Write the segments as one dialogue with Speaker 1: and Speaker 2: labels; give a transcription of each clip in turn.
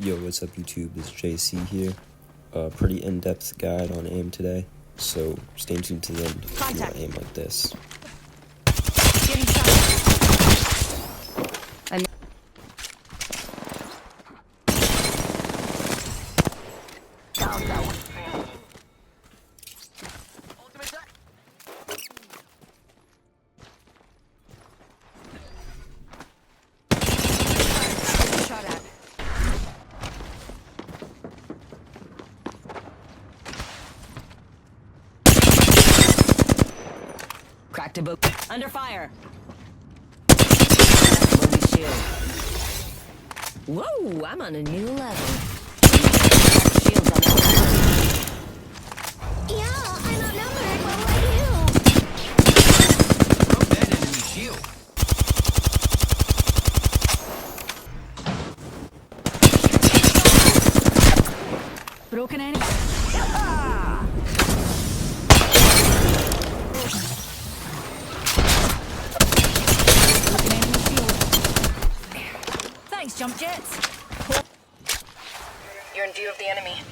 Speaker 1: Yo, what's up YouTube? It's JC here. Pretty in-depth guide on aim today, so stay tuned to the end if you want to aim like this.
Speaker 2: Getting shot. Shot at. Cracked a book. Under fire. Bogey shield. Whoa, I'm on a new level. Shields on that.
Speaker 3: Yeah, I'm outnumbered. What will I do?
Speaker 4: Broke that enemy shield.
Speaker 2: Broken enemy. Broken enemy shield. Thanks, jump jets.
Speaker 5: You're in view of the enemy.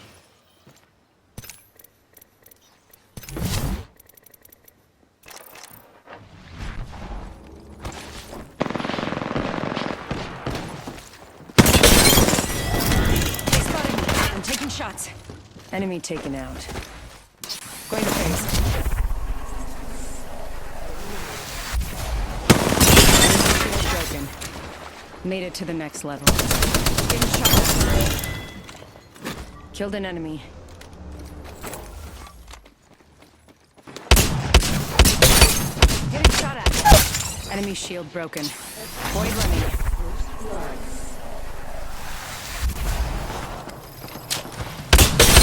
Speaker 2: They spotted me. I'm taking shots. Enemy taken out. Going to face. Broken. Made it to the next level. Getting shot. Killed an enemy. Getting shot at. Enemy shield broken. Void running.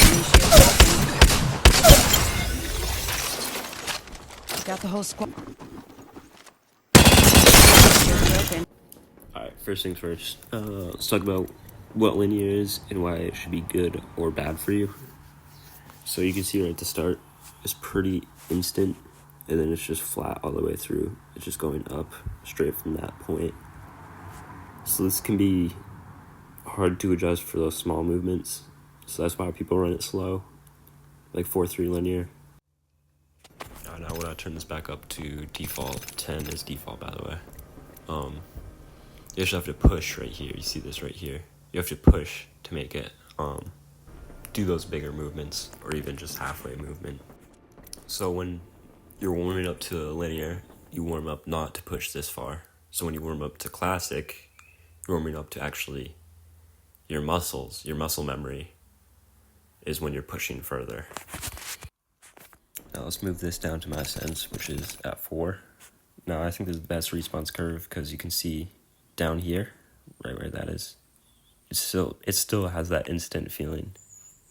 Speaker 2: Enemy shield broken. Got the whole squad. Shield broken.
Speaker 1: Alright, first things first, let's talk about what linear is and why it should be good or bad for you. So you can see right at the start, it's pretty instant, and then it's just flat all the way through. It's just going up straight from that point. So this can be hard to adjust for those small movements. So that's why people run it slow, like 4-3 linear. Now when I turn this back up to default, 10 is default by the way. You just have to push right here. You see this right here. You have to push to make it do those bigger movements or even just halfway movement. So when you're warming up to linear, you warm up not to push this far. So when you warm up to classic, you're warming up to actually your muscles, your muscle memory is when you're pushing further. Now let's move this down to my sense, which is at 4. Now I think this is the best response curve because you can see down here, right where that is, it still has that instant feeling.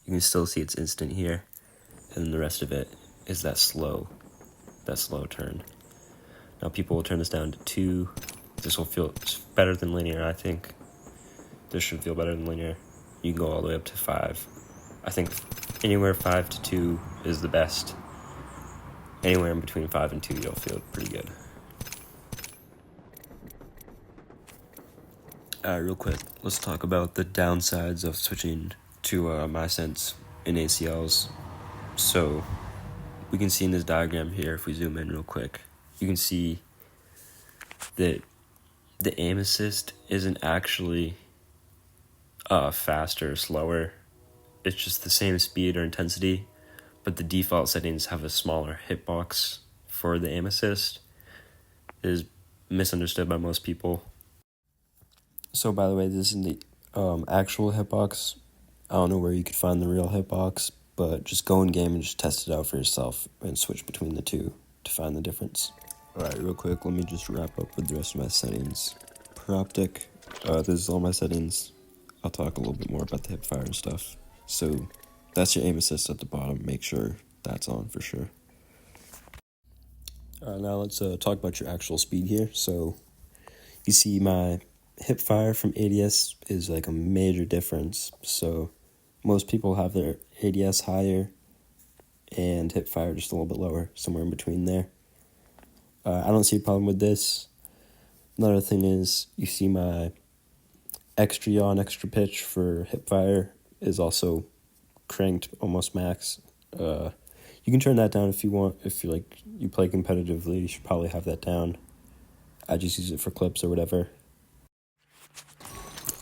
Speaker 1: You can still see it's instant here, and then the rest of it is that slow turn. Now people will turn this down to 2. This will feel better than linear, I think. This should feel better than linear. You can go all the way up to 5. I think anywhere 5 to 2 is the best. Anywhere in between 5 and 2, you'll feel pretty good. Real quick, let's talk about the downsides of switching to my sense in ACLs. So, we can see in this diagram here, if we zoom in real quick, you can see that the aim assist isn't actually faster or slower. It's just the same speed or intensity, but the default settings have a smaller hitbox for the aim assist. It is misunderstood by most people. So by the way, this is the actual hitbox. I don't know where you could find the real hitbox, but just go in game and just test it out for yourself and switch between the two to find the difference. Alright, real quick, let me just wrap up with the rest of my settings. Per optic, this is all my settings. I'll talk a little bit more about the hip fire and stuff. So that's your aim assist at the bottom. Make sure that's on for sure. Alright, now let's talk about your actual speed here. So you see my hip fire from ADS is like a major difference. So most people have their ADS higher and hip fire just a little bit lower, somewhere in between there. I don't see a problem with this. Another thing is you see my extra yaw and extra pitch for hipfire is also cranked almost max. You can turn that down if you want. If you like, you play competitively, you should probably have that down. I just use it for clips or whatever.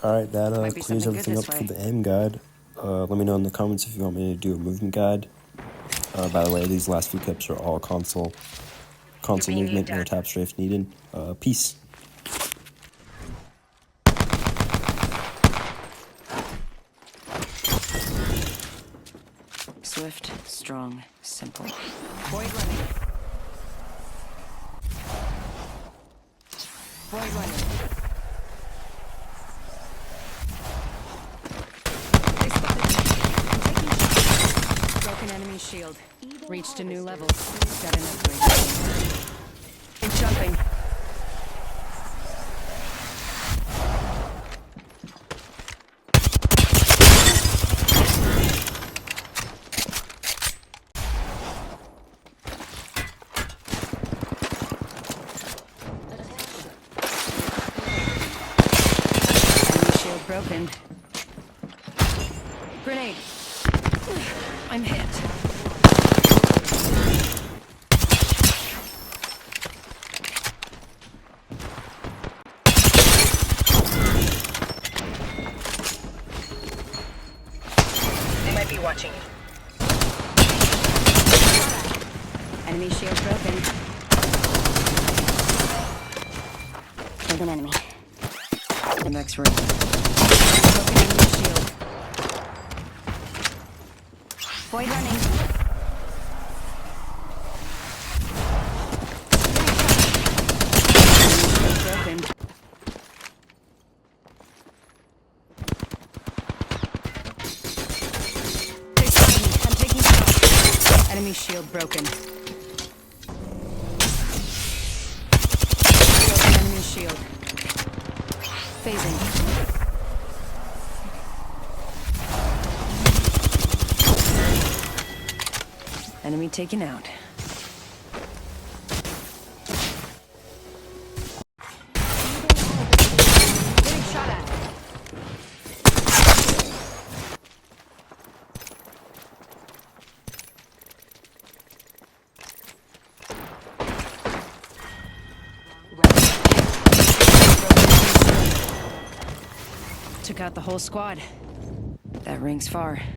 Speaker 1: Alright, that
Speaker 2: Might be
Speaker 1: clears
Speaker 2: something good
Speaker 1: everything up
Speaker 2: this
Speaker 1: for
Speaker 2: way.
Speaker 1: the aim guide. Let me know in the comments if you want me to do a movement guide. By the way, these last few clips are all console movement, no tap strafe needed. Peace.
Speaker 2: Swift, strong, simple. Void running. Void running. They spotted me. I'm taking shots. Broken enemy shield. Reached a new level. Got an upgrade. It's jumping. Enemy shield broken. Grenade. I'm hit.
Speaker 4: They might be watching you.
Speaker 2: Enemy shield broken.
Speaker 3: Killed an enemy.
Speaker 2: The next room. Broken enemy shield.
Speaker 3: Void running.
Speaker 2: Enemy shield broken. They spotted me. I'm taking shots. Enemy shield broken. Broken enemy shield. Phasing. Enemy taken out. Getting shot at. Took out the whole squad. That rings far.